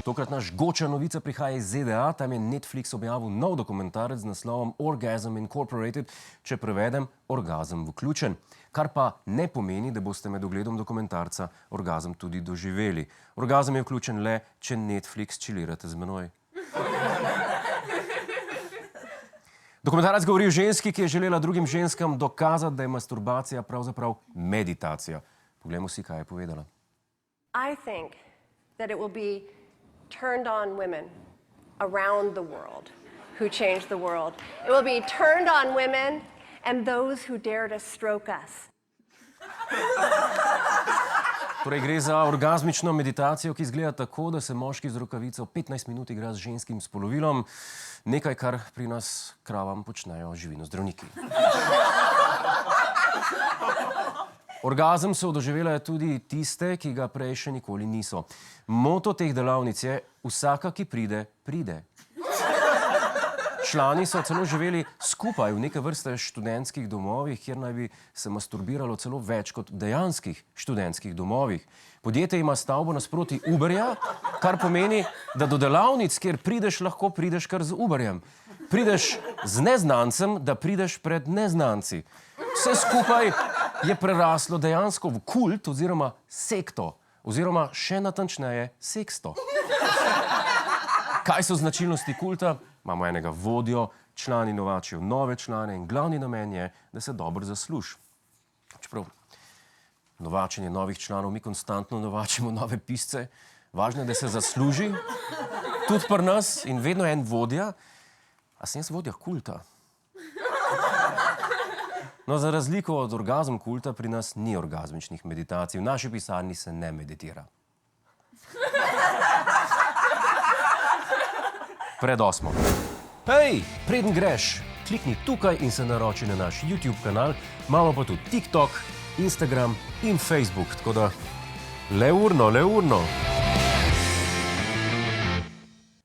Tokratna žgoča novica prihaja iz ZDA, tam je Netflix objavil nov dokumentarec z naslovom Orgasm Incorporated, če prevedem Orgazem vključen. Kar pa ne pomeni, da boste med ogledom dokumentarca orgazem tudi doživeli. Orgazem je vključen le, če Netflix čilirate z menoj. Dokumentarec govori o ženski, ki je želela drugim ženskam dokazati, da je masturbacija pravzaprav meditacija. Poglejmo si, kaj je povedala. I think that it will be turned on women around the world who change the world. It will be turned on women and those who dare to stroke us. Torej gre za orgazmično meditacijo, ki izgleda tako, da se moški z rokavico 15 minut igra z ženskim spolovilom, nekaj, kar pri nas kravam počnejo živinozdravniki. Orgazem so doživele tudi tiste, ki ga prej še nikoli niso. Moto teh delavnic je: vsaka, ki pride, pride. Člani so celo živeli skupaj v neke vrste študentskih domovih, kjer naj bi se masturbiralo celo več kot v dejanskih študentskih domovih. Podjetje ima stavbo nasproti Uberja, kar pomeni, da do delavnic, kjer prideš, lahko prideš kar z Uberjem. Prideš z neznancem, da prideš pred neznanci. Vse skupaj je preraslo dejansko v kult oziroma sekto, oziroma še natančneje seksto. Kaj so značilnosti kulta? Imamo enega vodjo, člani novačijo nove člane in glavni namen je, da se dobro zasluži. Čeprav novačenje novih članov, mi konstantno novačimo nove pisce, važno je, da se zasluži, tudi pri nas, in vedno je en vodja. A sem jaz vodja kulta? No, za razliko od orgazm kulta pri nas ni orgazmičnih meditacij. V naši pisarni se ne meditira. Pred 8. Hej, preden greš, klikni tukaj in se naroči na naš YouTube kanal, imamo pa tudi TikTok, Instagram in Facebook, tako da le urno.